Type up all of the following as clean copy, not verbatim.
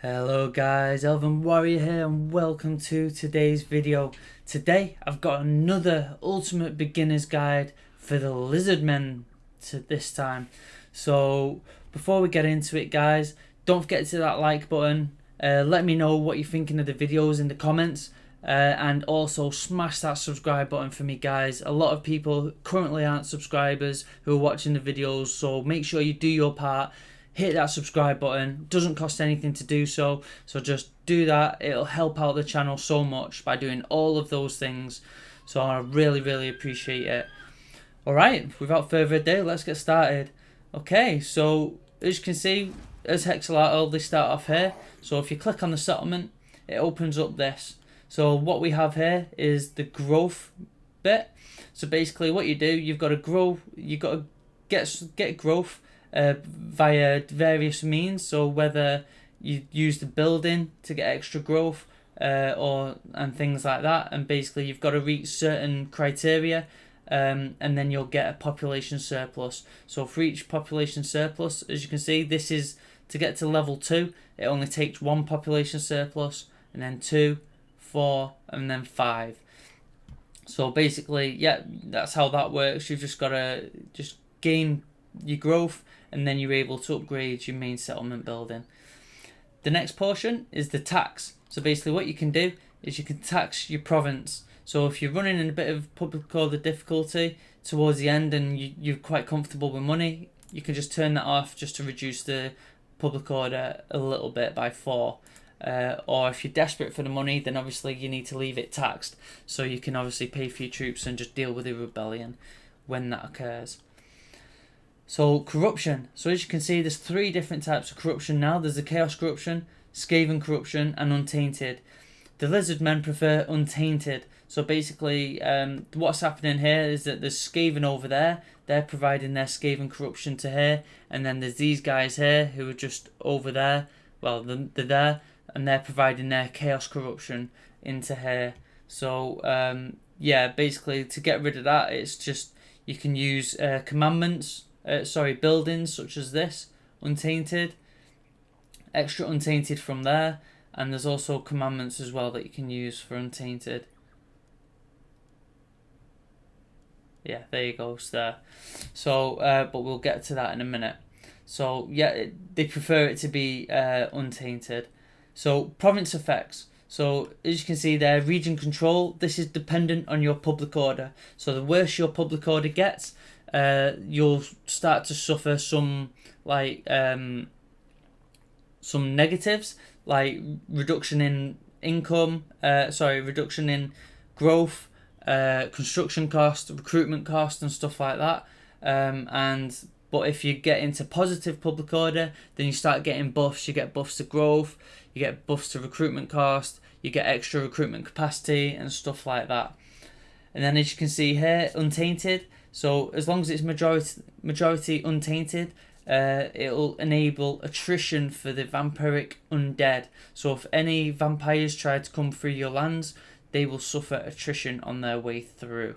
Hello guys, Elven Warrior here and welcome to today's video. Today I've got another ultimate beginner's guide for the Lizardmen this time. So before we get into it guys, don't forget to hit that like button. Let me know what you're thinking of the videos in the comments. And also smash that subscribe button for me guys. A lot of people currently aren't subscribers who are watching the videos, so make sure you do your part. Hit that subscribe button. Doesn't cost anything to do so just do that. It'll help out the channel so much by doing all of those things, so I really appreciate it. Alright, without further ado, let's get started. Okay, so as you can see, as Hexoatl, they start off here. So if you click on the settlement, it opens up this. So what we have here is the growth bit. So basically what you do, you've got to grow, you've got to get growth via various means. So whether you use the building to get extra growth and things like that, and basically you've got to reach certain criteria and then you'll get a population surplus. So for each population surplus, as you can see, this is to get to level 2. It only takes 1 population surplus, and then 2, 4, and then 5. So basically, yeah, that's how that works. You've just got to gain your growth, and then you're able to upgrade your main settlement building. The next portion is the tax. So basically what you can do is you can tax your province. So if you're running in a bit of public order difficulty towards the end and you're quite comfortable with money, you can just turn that off just to reduce the public order a little bit by 4. Or if you're desperate for the money, then obviously you need to leave it taxed, so you can obviously pay for your troops and just deal with the rebellion when that occurs. So corruption. So as you can see, there's 3 different types of corruption now. There's the chaos corruption, Skaven corruption, and untainted. The Lizardmen prefer untainted. So basically what's happening here is that there's Skaven over there. They're providing their Skaven corruption to here, and then there's these guys here who are just over there. Well, they're there, and they're providing their chaos corruption into here. So yeah, basically to get rid of that, it's just you can use buildings such as this, untainted, extra untainted from there, and there's also commandments as well that you can use for untainted. Yeah, there you go, there. So but we'll get to that in a minute. So yeah, they prefer it to be untainted. So province effects. So as you can see there, region control, this is dependent on your public order. So the worse your public order gets, you'll start to suffer some some negatives, like reduction in income, reduction in growth, construction cost, recruitment cost, and stuff like that. But if you get into positive public order, then you start getting buffs. You get buffs to growth, you get buffs to recruitment cost, you get extra recruitment capacity and stuff like that. And then as you can see here, untainted. So as long as it's majority untainted, it'll enable attrition for the vampiric undead. So if any vampires try to come through your lands, they will suffer attrition on their way through.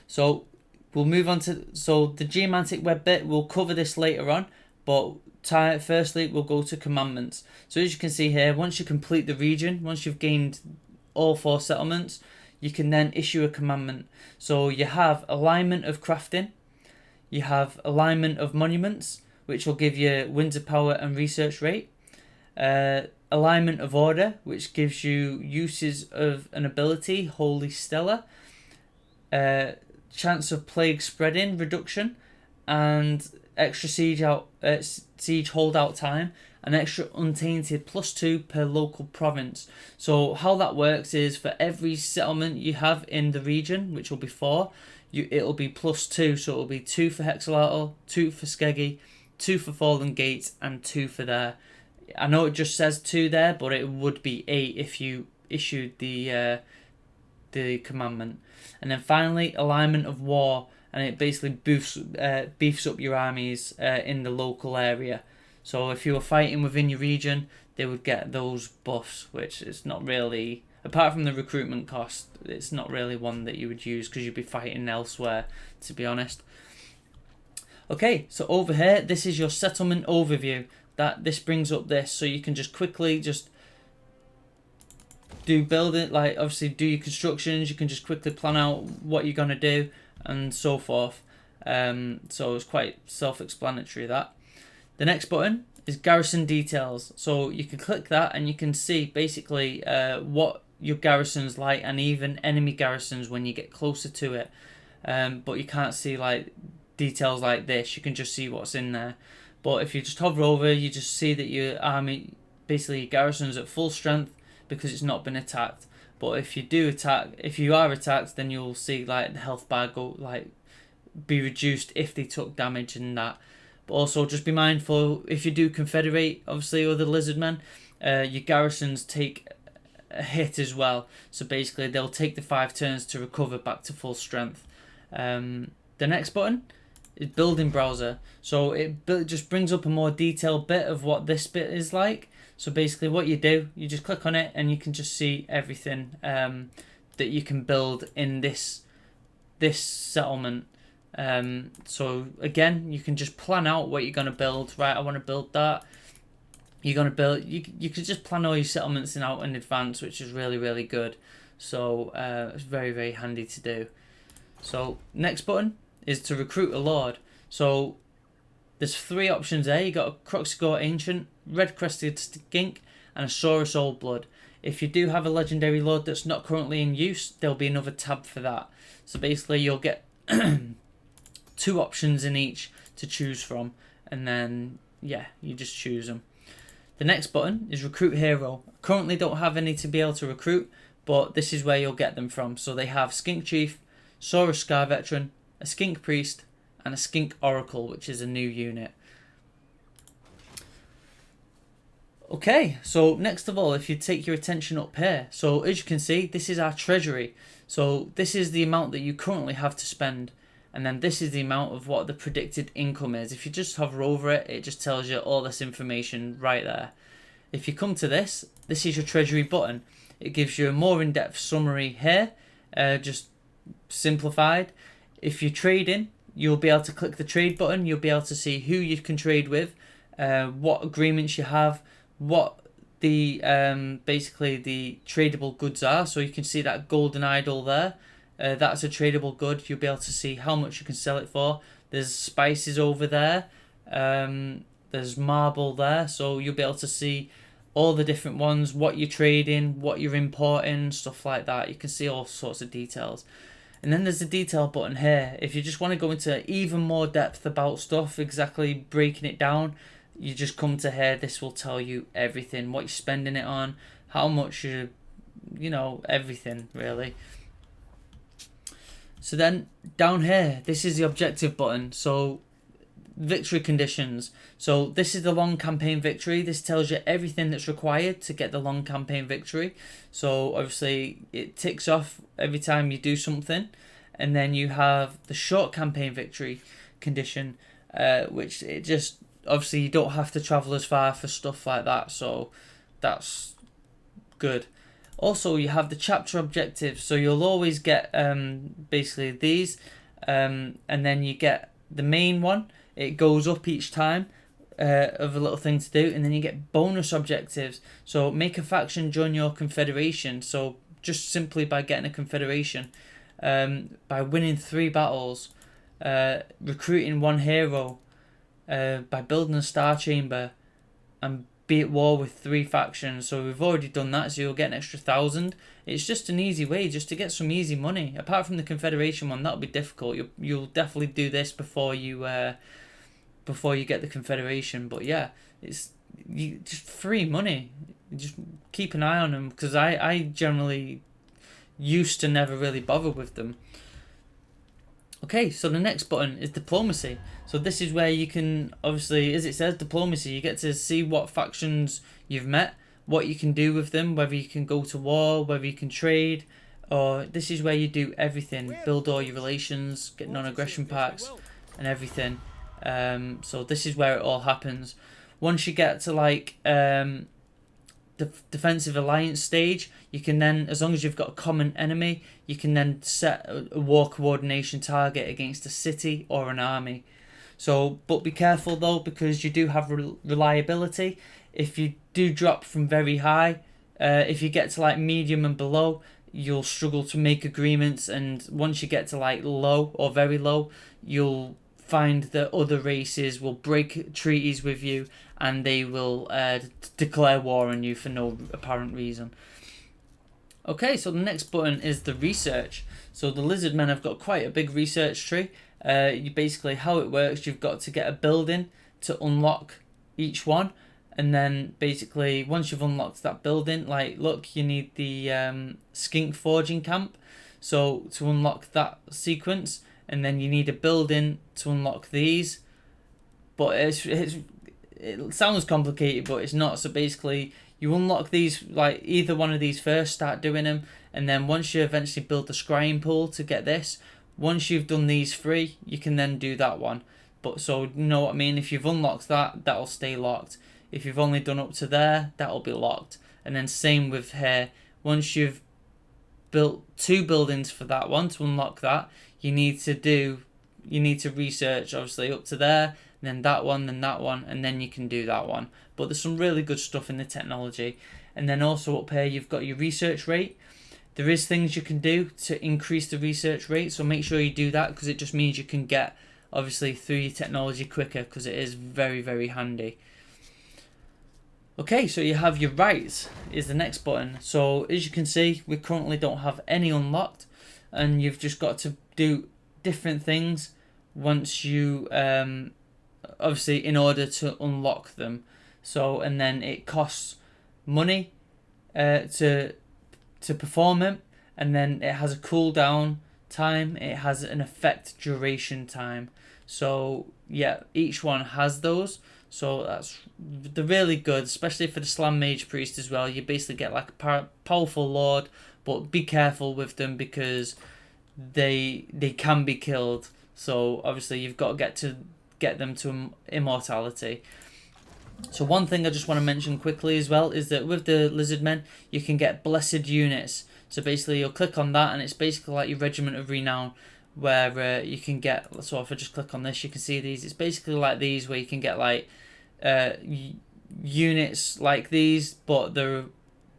So we'll move on to the Geomantic Web bit. We'll cover this later on, but firstly we'll go to commandments. So as you can see here, once you complete the region, once you've gained all 4 settlements, you can then issue a commandment. So you have alignment of crafting, you have alignment of monuments, which will give you winds of power and research rate, alignment of order, which gives you uses of an ability, Holy Stellar, chance of plague spreading reduction, and extra siege holdout time, and extra untainted +2 per local province. So how that works is for every settlement you have in the region, which will be 4, it'll be +2. So it'll be 2 for Hexoatl, 2 for Skeggy, 2 for Fallen Gates, and 2 for there. I know it just says 2 there, but it would be 8 if you issued the commandment. And then finally, alignment of war, and it basically beefs up your armies in the local area. So if you were fighting within your region, they would get those buffs, which is not really, apart from the recruitment cost, it's not really one that you would use because you'd be fighting elsewhere, to be honest. Okay, so over here, this is your settlement overview. this brings up this, so you can just quickly just build it, like obviously do your constructions. You can just quickly plan out what you're gonna do and so forth. So it's quite self-explanatory that. The next button is garrison details, so you can click that and you can see basically what your garrison's like, and even enemy garrisons when you get closer to it. But you can't see like details like this. You can just see what's in there. But if you just hover over, you just see that your army, basically your garrison's at full strength because it's not been attacked. But if you are attacked, then you'll see like the health bar be reduced if they took damage and that. But also just be mindful, if you do confederate, obviously, other lizardmen, your garrisons take a hit as well. So basically they'll take the 5 turns to recover back to full strength. The next button is building browser. So it just brings up a more detailed bit of what this bit is like. So basically what you do, you just click on it and you can just see everything that you can build in this settlement. So again, you can just plan out what you're going to build. Right, I want to build that. You're going to build, you can just plan all your settlements out in advance, which is really, really good. So it's very, very handy to do. So next button is to recruit a lord. So there's 3 options there. You got a Croxigore Ancient, Red Crested Skink, and a Saurus Old Blood. If you do have a legendary lord that's not currently in use, there'll be another tab for that. So basically you'll get 2 options in each to choose from, and then yeah, you just choose them. The next button is recruit hero. Currently don't have any to be able to recruit, but this is where you'll get them from. So they have Skink Chief, Saurus Scar Veteran, a Skink Priest, and a Skink Oracle, which is a new unit. Okay, so next of all, if you take your attention up here, so as you can see, this is our treasury. So this is the amount that you currently have to spend, and then this is the amount of what the predicted income is. If you just hover over it, it just tells you all this information right there. If you come to this is your treasury button. It gives you a more in-depth summary here, just simplified. If you're trading, you'll be able to click the trade button. You'll be able to see who you can trade with, what agreements you have, what the basically the tradable goods are. So you can see that golden idol there. That's a tradable good. You'll be able to see how much you can sell it for. There's spices over there. There's marble there. So you'll be able to see all the different ones, what you're trading, what you're importing, stuff like that. You can see all sorts of details. And then there's the detail button here. If you just want to go into even more depth about stuff, exactly breaking it down, you just come to here. This will tell you everything, what you're spending it on, how much you know, everything really. So then down here, this is the objective button. So victory conditions. So this is the long campaign victory. This tells you everything that's required to get the long campaign victory. So obviously it ticks off every time you do something. And then you have the short campaign victory condition, which it just, obviously you don't have to travel as far for stuff like that. So that's good. Also, you have the chapter objectives, so you'll always get basically these, and then you get the main one. It goes up each time of a little thing to do, and then you get bonus objectives. So make a faction join your confederation. So just simply by getting a confederation, by winning 3 battles, recruiting 1 hero, by building a star chamber, and be at war with 3 factions. So we've already done that, so you'll get an extra 1,000. It's just an easy way just to get some easy money. Apart from the confederation one, that'll be difficult. You'll definitely do this before you get the confederation. But yeah, it's just free money. You just keep an eye on them, because I generally used to never really bother with them. Okay, so the next button is diplomacy. So this is where you can, obviously, as it says, diplomacy, you get to see what factions you've met, what you can do with them, whether you can go to war, whether you can trade, or this is where you do everything, build all your relations, get non-aggression packs and everything. So this is where it all happens. Once you get to like the defensive alliance stage, you can then, as long as you've got a common enemy, you can then set a war coordination target against a city or an army. So, but be careful though, because you do have reliability. If you do drop from very high, if you get to like medium and below, you'll struggle to make agreements, and once you get to like low or very low, you'll find that other races will break treaties with you, and they will declare war on you for no apparent reason. Okay, so the next button is the research. So the Lizardmen have got quite a big research tree. You basically, how it works, you've got to get a building to unlock each one, and then basically once you've unlocked that building, like look, you need the skink forging camp, so to unlock that sequence, and then you need a building to unlock these. But it sounds complicated, but it's not. So basically you unlock these, like either one of these first, start doing them, and then once you eventually build the scrying pool to get this, once you've done these three, you can then do that one. But so you know what I mean, if you've unlocked that, that'll stay locked. If you've only done up to there, that'll be locked. And then same with here, once you've built 2 buildings for that one to unlock that, you need to research obviously up to there, then that one, and then you can do that one. But there's some really good stuff in the technology. And then also up here you've got your research rate. There is things you can do to increase the research rate, so make sure you do that, because it just means you can get obviously through your technology quicker, because it is very, very handy. Okay, so you have your rights is the next button. So as you can see, we currently don't have any unlocked, and you've just got to do different things once you obviously in order to unlock them. So, and then it costs money to perform them, and then it has a cooldown time, it has an effect duration time. So yeah, each one has those. So they're really good, especially for the Slam Mage Priest as well. You basically get like a powerful lord, but be careful with them, because they can be killed. So obviously you've got to get them to immortality. So one thing I just want to mention quickly as well is that with the Lizardmen, you can get blessed units. So basically you'll click on that, and it's basically like your Regiment of Renown, where you can get, so if I just click on this, you can see these. It's basically like these, where you can get like units like these, but they're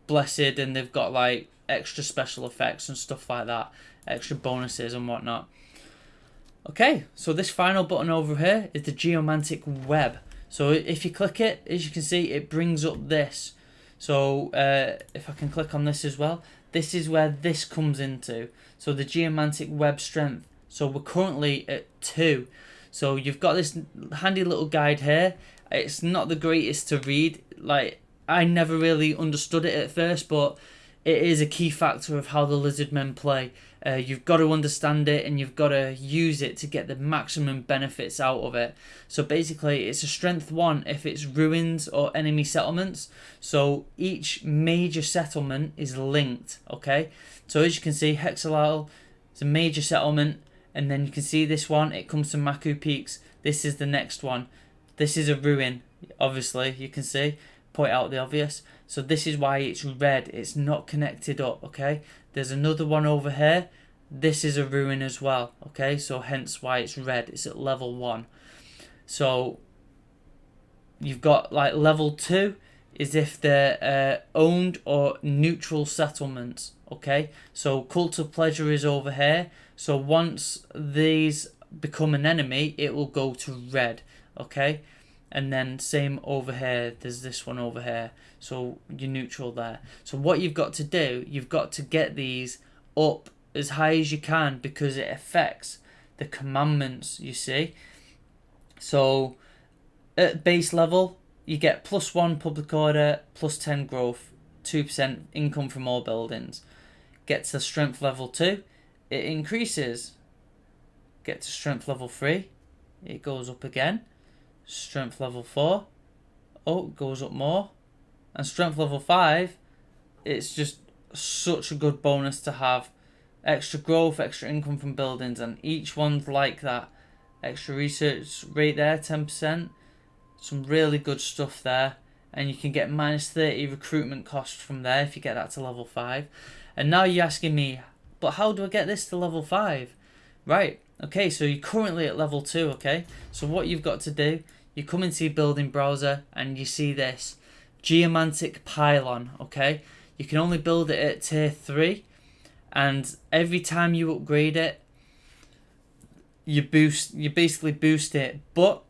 blessed, and they've got like extra special effects and stuff like that, extra bonuses and whatnot. Okay, so this final button over here is the Geomantic Web. So if you click it, as you can see, it brings up this. So if I can click on this as well, this is where this comes into. So the Geomantic Web strength. So we're currently at 2. So you've got this handy little guide here. It's not the greatest to read. Like, I never really understood it at first, but it is a key factor of how the Lizardmen play. You've got to understand it, and you've got to use it to get the maximum benefits out of it. So basically it's a strength 1 if it's ruins or enemy settlements. So each major settlement is linked, okay? So as you can see, Hexoatl is a major settlement, and then you can see this one, it comes to Maku Peaks. This is the next one. This is a ruin, obviously, you can see, point out the obvious. So this is why it's red, it's not connected up, okay? There's another one over here. This is a ruin as well, okay? So hence why it's red, it's at level 1. So you've got like level 2 is if they're owned or neutral settlements, okay? So Cult of Pleasure is over here. So once these become an enemy, it will go to red, okay? And then same over here, there's this one over here, so you're neutral there. So what you've got to do, you've got to get these up as high as you can, because it affects the commandments, you see. So at base level, you get +1 public order, +10 growth, 2% income from all buildings. Get to strength level 2, it increases. Get to strength level 3, it goes up again. Strength level 4, oh, it goes up more. And strength level 5, it's just such a good bonus to have. Extra growth, extra income from buildings, and each one's like that. Extra research rate there, 10%. Some really good stuff there. And you can get -30 recruitment cost from there if you get that to level 5. And now you're asking me, but how do I get this to level 5? Right, okay, so you're currently at level 2, okay? So what you've got to do, you come into your building browser and you see this Geomantic Pylon, okay? You can only build it at tier 3, and every time you upgrade it, you basically boost it, but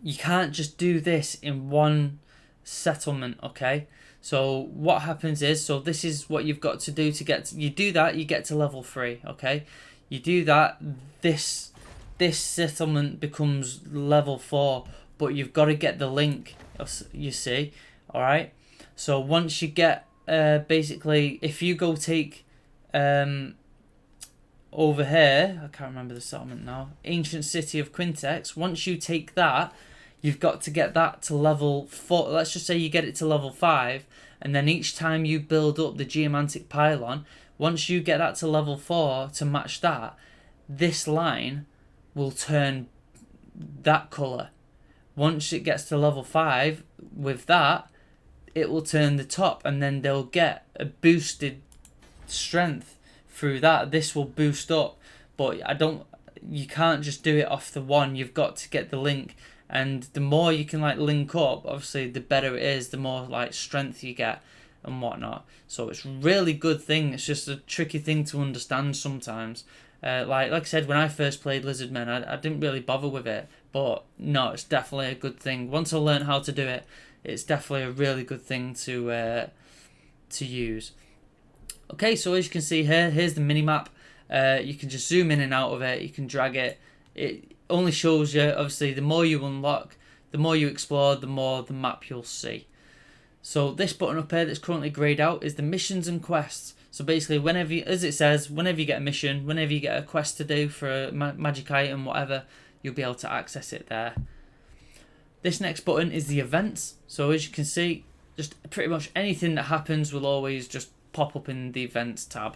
you can't just do this in one settlement, okay? So what happens is, so this is what you've got to do to get to, you do that, you get to level 3, okay? You do that, this settlement becomes level 4, but you've got to get the link, you see, all right? So once you get, basically, if you go take, over here, I can't remember the settlement now, Ancient City of Quintex, once you take that, you've got to get that to level 4. Let's just say you get it to level 5, and then each time you build up the Geomantic Pylon, once you get that to level 4 to match that, this line will turn that colour. Once it gets to level 5, with that, it will turn the top, and then they'll get a boosted strength through that. This will boost up, but you can't just do it off the one. You've got to get the link, and the more you can like link up, obviously the better it is, the more like strength you get and whatnot. So it's a really good thing. It's just a tricky thing to understand sometimes. Like I said, when I first played Lizardmen, I didn't really bother with it, but no, it's definitely a good thing. Once I learned how to do it, it's definitely a really good thing to use. Okay, so as you can see here, here's the minimap. You can just zoom in and out of it. You can drag it. It only shows you, obviously, the more you unlock, the more you explore, the more the map you'll see. So this button up here that's currently greyed out is the missions and quests. So basically, whenever you, as it says, whenever you get a mission, whenever you get a quest to do for a magic item, whatever, you'll be able to access it there. This next button is the events. So as you can see, just pretty much anything that happens will always just pop up in the events tab.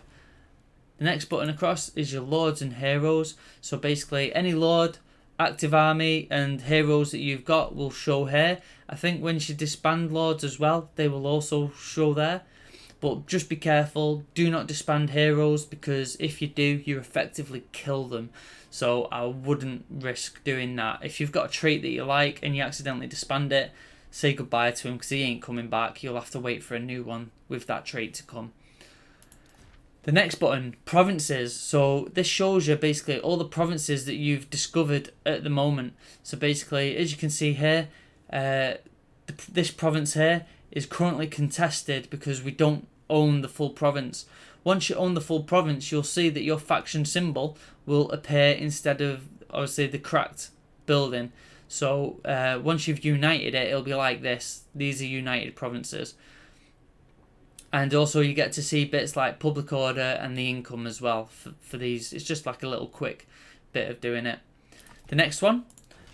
The next button across is your lords and heroes. So basically any lord, active army and heroes that you've got will show here. I think when you disband lords as well, they will also show there. But just be careful, do not disband heroes, because if you do, you effectively kill them. So I wouldn't risk doing that. If you've got a trait that you like and you accidentally disband it, say goodbye to him, because he ain't coming back. You'll have to wait for a new one with that trait to come. The next button, provinces. So this shows you basically all the provinces that you've discovered at the moment. So basically, as you can see here, this province here is currently contested because we don't own the full province. Once you own the full province, you'll see that your faction symbol will appear instead of obviously the cracked building. So once you've united it, it'll be like this. These are united provinces. And also you get to see bits like public order and the income as well for these. It's just like a little quick bit of doing it. The next one,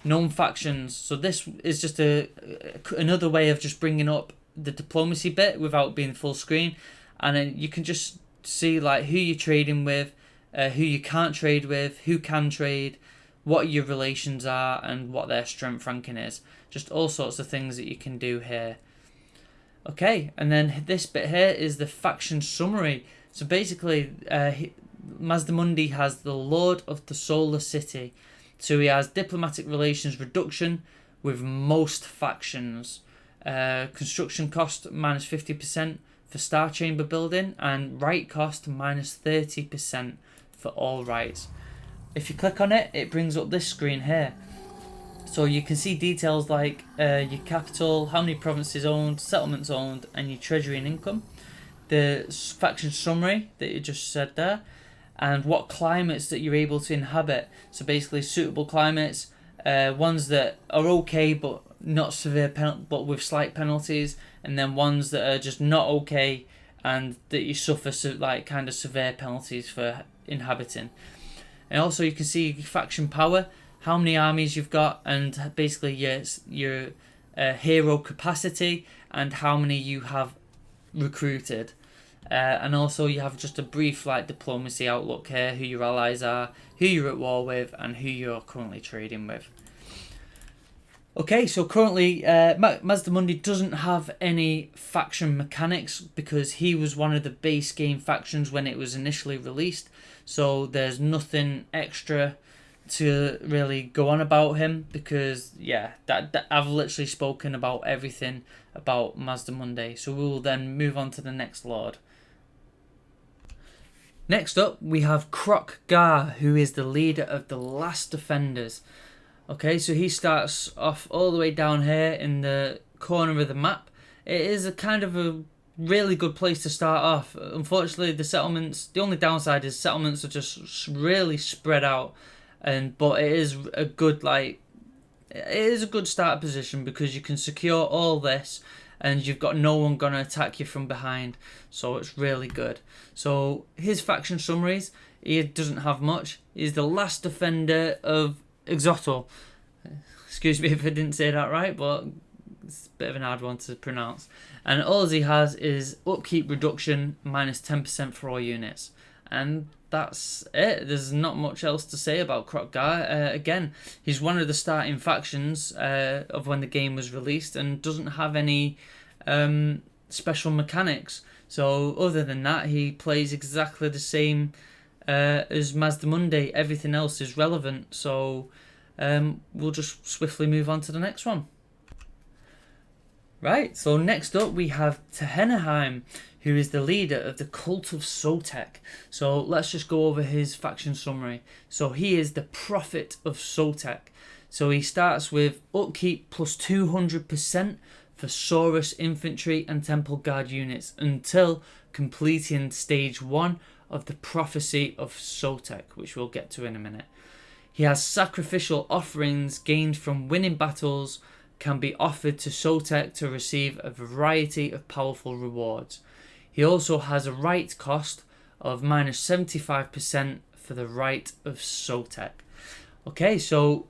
known factions. So this is just another way of just bringing up the diplomacy bit without being full screen. And then you can just see like who you're trading with, who you can't trade with, who can trade, what your relations are, and what their strength ranking is. Just all sorts of things that you can do here. Okay, and then this bit here is the faction summary. So basically, Mazdamundi has the Lord of the Solar City. So he has diplomatic relations reduction with most factions. Construction cost minus 50% for Star Chamber building, and right cost minus 30% for all rights. If you click on it, it brings up this screen here. So you can see details like your capital, how many provinces owned, settlements owned, and your treasury and income. The faction summary that you just said there, and what climates that you're able to inhabit. So basically suitable climates, ones that are okay but not severe, but with slight penalties, and then ones that are just not okay and that you suffer like kind of severe penalties for inhabiting. And also you can see faction power, how many armies you've got, and basically your hero capacity and how many you have recruited. And also you have just a brief like diplomacy outlook here, who your allies are, who you're at war with, and who you're currently trading with. Okay, so currently Mazdamundi doesn't have any faction mechanics because he was one of the base game factions when it was initially released. So there's nothing extra to really go on about him because that I've literally spoken about everything about Mazdamundi. So we will then move on to the next lord. Next up we have Croc Gar, who is the leader of the Last Defenders. Okay, so he starts off all the way down here in the corner of the map. It is a kind of a really good place to start off. Unfortunately, the only downside is settlements are just really spread out, but it is a good start position because you can secure all this and you've got no one gonna attack you from behind, so it's really good. So his faction summaries, he doesn't have much. He's the last defender of Hexoatl. Excuse me if I didn't say that right, but it's a bit of an hard one to pronounce. And all he has is upkeep reduction minus 10% for all units. And that's it. There's not much else to say about Croc Gar. Again, he's one of the starting factions of when the game was released and doesn't have any special mechanics. So other than that, he plays exactly the same as Mazdamundi. Everything else is relevant. So we'll just swiftly move on to the next one. Right, so next up we have Tehenneheim, who is the leader of the Cult of Sotek. So let's just go over his faction summary. So he is the Prophet of Sotek. So he starts with upkeep plus 200% for Saurus infantry and Temple Guard units until completing stage 1 of the Prophecy of Sotek, which we'll get to in a minute. He has sacrificial offerings gained from winning battles can be offered to Sotek to receive a variety of powerful rewards. He also has a right cost of minus 75% for the Rite of Sotek. Okay, so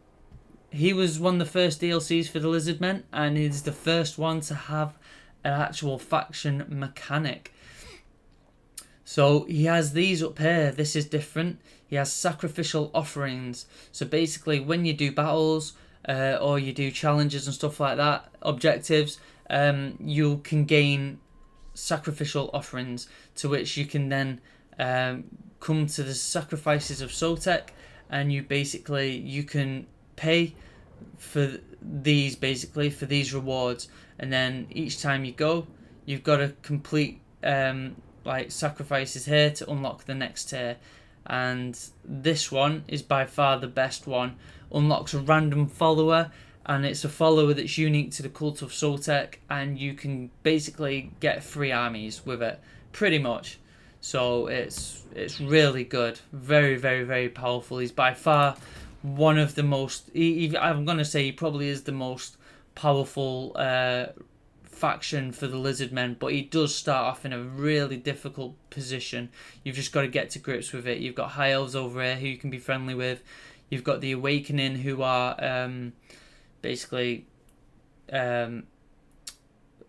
he was one of the first DLCs for the Lizardmen and is the first one to have an actual faction mechanic. So he has these up here. This is different. He has sacrificial offerings. So basically when you do battles or you do challenges and stuff like that, objectives, you can gain sacrificial offerings to which you can then come to the sacrifices of Sotek, and you can pay for these rewards, and then each time you go you've got to complete sacrifices here to unlock the next tier. And this one is by far the best one. Unlocks a random follower, and it's a follower that's unique to the Cult of Sotek, and you can basically get 3 armies with it, pretty much. So it's really good. Very, very, very powerful. He's by far one of the most... I'm going to say he probably is the most powerful faction for the Lizardmen, but he does start off in a really difficult position. You've just got to get to grips with it. You've got High Elves over here who you can be friendly with. You've got the Awakening who are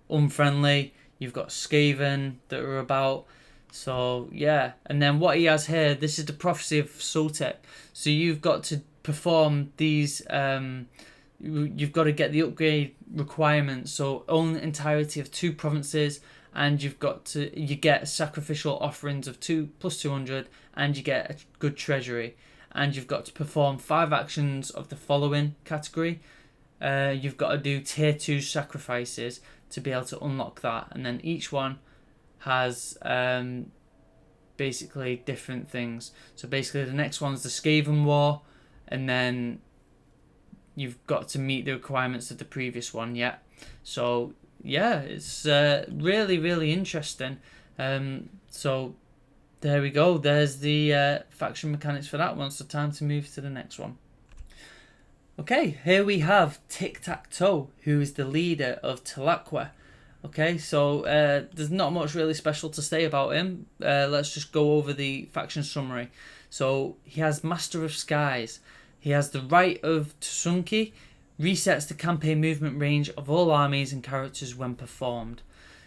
unfriendly. You've got Skaven that are about. So yeah, and then what he has here, this is the Prophecy of Sotek. So you've got to perform these you've got to get the upgrade requirements, so own the entirety of 2 provinces, and you get sacrificial offerings of 2 plus 200, and you get a good treasury, and you've got to perform 5 actions of the following category. You've got to do tier 2 sacrifices to be able to unlock that, and then each one has basically different things. So basically the next one's the Skaven War, and then you've got to meet the requirements of the previous one. Yeah, so yeah, it's really, really interesting. So there we go. There's the faction mechanics for that one. So time to move to the next one. Okay, here we have Tic-Tac-Toe, who is the leader of Tlaqua. Okay, so there's not much really special to say about him. Let's just go over the faction summary. So he has Master of Skies. He has the Rite of Tsunki, resets the campaign movement range of all armies and characters when performed.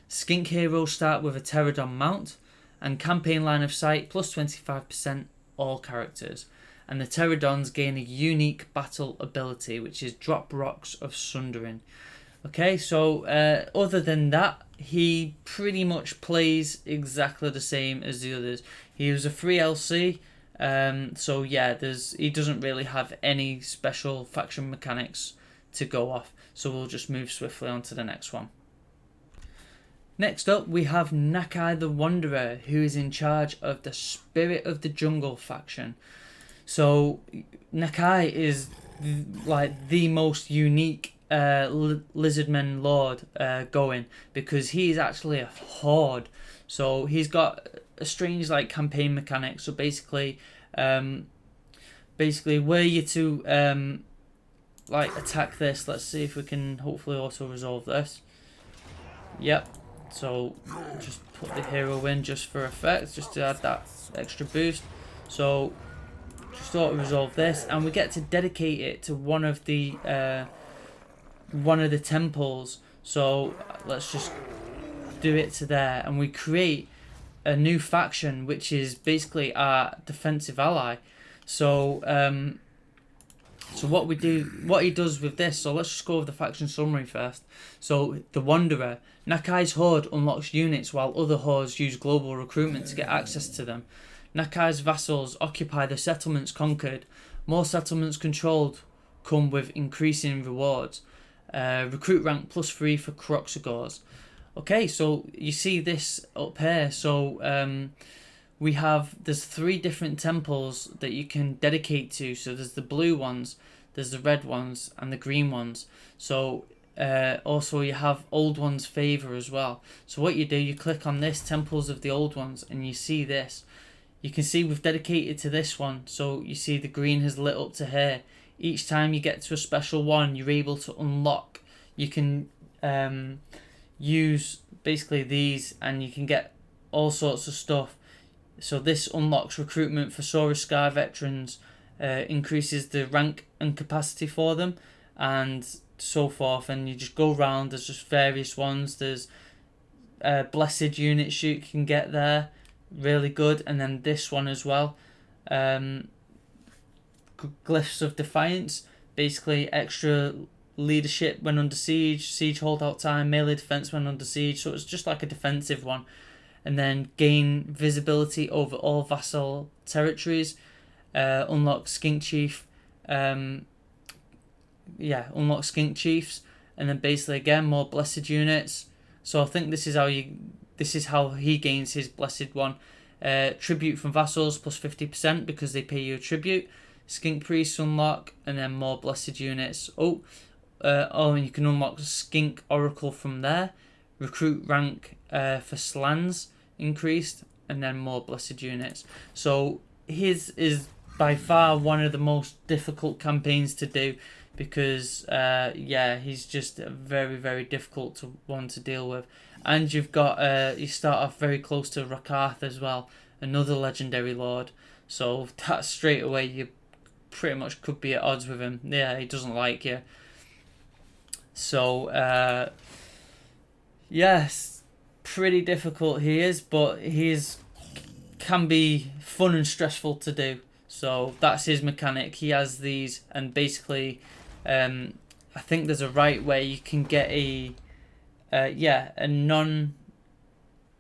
Skink heroes start with a Pterodon mount, and campaign line of sight plus 25% all characters. and the Pterodons gain a unique battle ability, which is Drop Rocks of Sundering. Okay, so other than that, he pretty much plays exactly the same as the others. He was a free LC, so yeah, he doesn't really have any special faction mechanics to go off. So we'll just move swiftly on to the next one. Next up, we have Nakai the Wanderer, who is in charge of the Spirit of the Jungle faction. So Nakai is like the most unique Lizardmen Lord going, because he's actually a horde. So he's got a strange like campaign mechanic. So basically were you to like attack this, let's see if we can hopefully auto resolve this. Yep. So just put the hero in just for effect, just to add that extra boost. So just auto resolve this, and we get to dedicate it to one of the temples. So let's just do it to there, and we create a new faction, which is basically our defensive ally. So what he does with this, so let's just go over the faction summary first. So the Wanderer, Nakai's horde unlocks units while other hordes use global recruitment to get access to them. Nakai's vassals occupy the settlements conquered. More settlements controlled come with increasing rewards. Recruit rank +3 for Croxagores. Okay, so you see this up here. So there's 3 different temples that you can dedicate to. So there's the blue ones, there's the red ones, and the green ones. So also you have old ones favor as well. So what you do, you click on this, Temples of the Old Ones, and you see this. You can see we've dedicated to this one. So you see the green has lit up to here. Each time you get to a special one, you're able to unlock. You can use basically these, and you can get all sorts of stuff. So this unlocks recruitment for Saurus Sky veterans, increases the rank and capacity for them, and so forth. And you just go around, there's just various ones. There's blessed units you can get there, really good. And then this one as well, Glyphs of Defiance, basically extra leadership when under siege, siege holdout time, melee defense when under siege. So it's just like a defensive one. And then gain visibility over all vassal territories, unlock Skink Chief, unlock Skink Chiefs, and then basically again more blessed units. So I think this is how he gains his blessed one. Tribute from vassals +50% because they pay you a tribute. Skink Priests unlock, and then more blessed units. And you can unlock Skink Oracle from there. Recruit rank for Slans increased, and then more blessed units. So his is by far one of the most difficult campaigns to do, because he's just a very, very difficult one to deal with. And you've got you start off very close to Rakarth as well, another legendary lord. So that straight away you pretty much could be at odds with him. Yeah, he doesn't like you. So yes, pretty difficult he is, but can be fun and stressful to do. So that's his mechanic. He has these, and basically I think there's a right way you can get a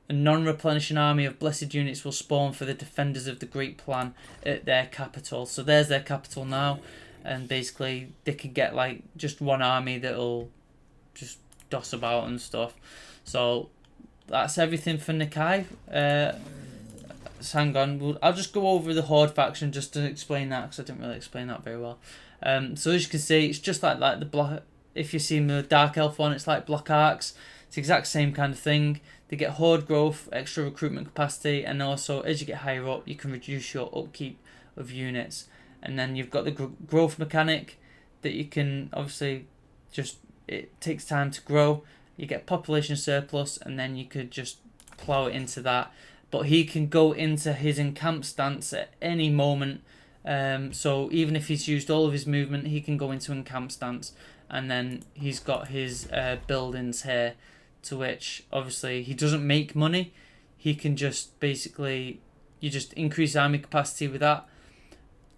non-replenishing army of blessed units will spawn for the defenders of the Great Plan at their capital. So there's their capital now, and basically they could get like just one army that'll just doss about and stuff. So that's everything for Nakai. Hang on, I'll just go over the Horde faction just to explain that, because I didn't really explain that very well. So as you can see, it's just like the block. If you see the Dark Elf one, it's like block arcs. It's the exact same kind of thing. They get horde growth, extra recruitment capacity, and also as you get higher up, you can reduce your upkeep of units. And then you've got the growth mechanic that you can obviously it takes time to grow. You get population surplus, and then you could just plow it into that. But he can go into his encamp stance at any moment. So even if he's used all of his movement, he can go into encamp stance. And then he's got his buildings here, to which obviously he doesn't make money. He can just basically, you just increase army capacity with that.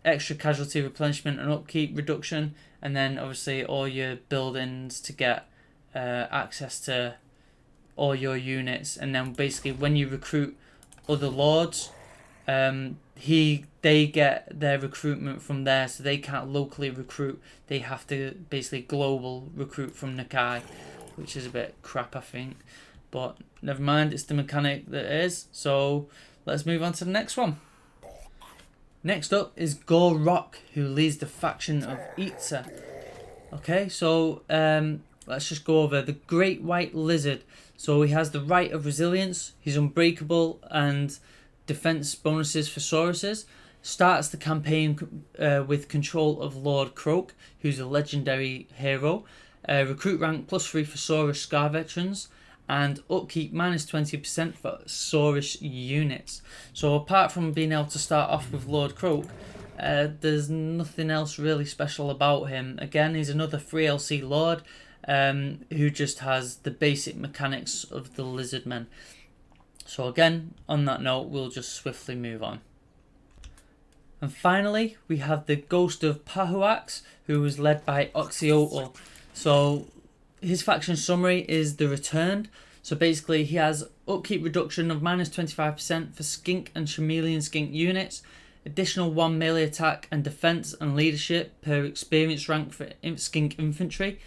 extra casualty replenishment and upkeep reduction, and then obviously all your buildings to get access to all your units. And then basically when you recruit other lords, they get their recruitment from there, so they can't locally recruit. They have to basically global recruit from Nakai, which is a bit crap, I think. But never mind, it's the mechanic that it is. So let's move on to the next one. Next up is Gorok, who leads the faction of Izta. Okay, so let's just go over the Great White Lizard. So he has the Rite of Resilience. He's unbreakable and defense bonuses for Sauruses. Starts the campaign with control of Lord Croak, who's a legendary hero. Recruit rank +3 for Saurus Scar veterans, and upkeep -20% for Saurus units. So apart from being able to start off with Lord Croak, there's nothing else really special about him. Again, he's another 3LC Lord who just has the basic mechanics of the Lizardmen. So again, on that note, we'll just swiftly move on. And finally, we have the Ghost of Pahaux, who was led by Hexoatl. So his faction summary is the Returned. So basically he has upkeep reduction of -25% for Skink and Chameleon Skink units, additional 1 melee attack and defense and leadership per experience rank for Skink infantry,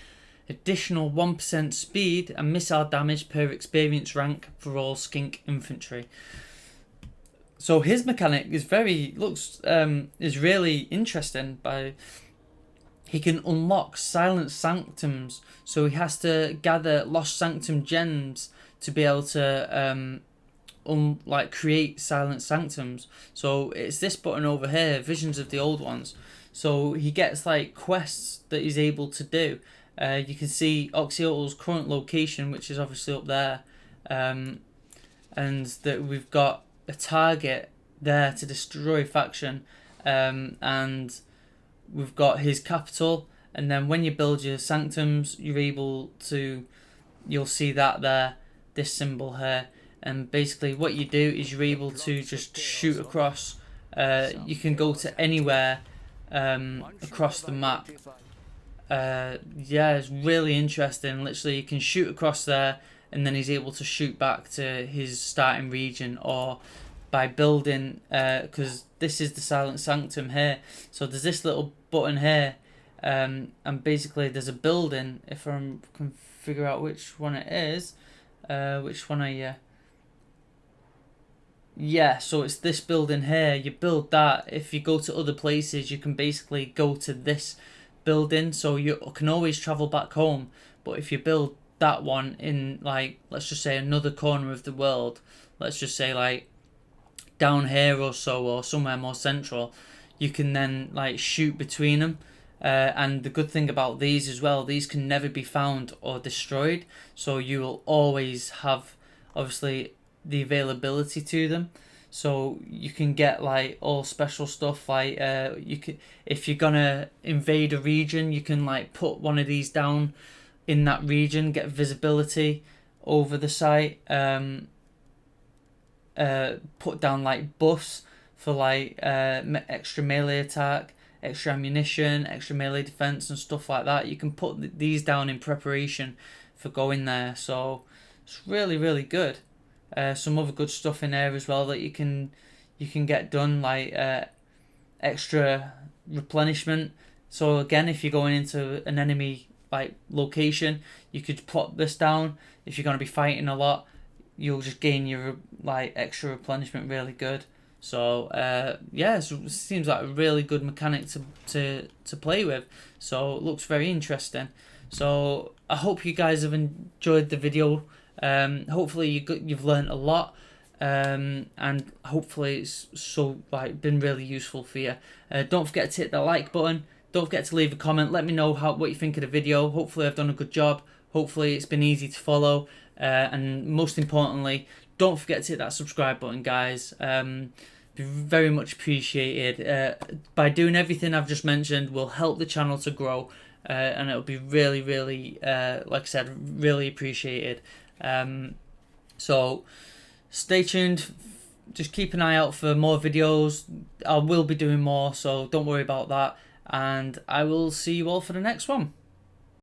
additional 1% speed and missile damage per experience rank for all Skink infantry. So his mechanic is is really interesting. He can unlock Silent Sanctums, so he has to gather Lost Sanctum gems to be able to create Silent Sanctums. So it's this button over here, Visions of the Old Ones. So he gets like quests that he's able to do. You can see Hexoatl's current location, which is obviously up there, and that we've got a target there to destroy faction, and we've got his capital. And then when you build your sanctums, you'll see that there, this symbol here. And basically what you do is you're able to just shoot across. You can go to anywhere across the map. Yeah, it's really interesting. Literally you can shoot across there, and then he's able to shoot back to his starting region, or by building, because this is the Silent Sanctum here. So there's this little button here, and basically there's a building. If I can figure out which one it is, which one are you? Yeah, so it's this building here. You build that. If you go to other places, you can basically go to this building, so you can always travel back home. But if you build that one in, like, let's just say another corner of the world, let's just say like down here or so, or somewhere more central, you can then like shoot between them. And the good thing about these as well, these can never be found or destroyed, so you will always have obviously the availability to them. So you can get like all special stuff, like you can, if you're gonna invade a region, you can like put one of these down in that region, get visibility over the site. Put down like buffs for like extra melee attack, extra ammunition, extra melee defense and stuff like that. You can put these down in preparation for going there, so it's really, really good. Some other good stuff in there as well that you can get done, like extra replenishment. So again, if you're going into an enemy like location, you could put this down. If you're going to be fighting a lot, you'll just gain your like extra replenishment really good. So yeah, it seems like a really good mechanic to play with. So it looks very interesting. So I hope you guys have enjoyed the video. Hopefully you've learned a lot, and hopefully it's been really useful for you. Don't forget to hit that like button. Don't forget to leave a comment. Let me know what you think of the video. Hopefully I've done a good job. Hopefully it's been easy to follow, and most importantly, don't forget to hit that subscribe button, guys. Be very much appreciated. By doing everything I've just mentioned will help the channel to grow, and it'll be really, really, like I said, really appreciated. So stay tuned just keep an eye out for more videos. I will be doing more, so don't worry about that. And I will see you all for the next one.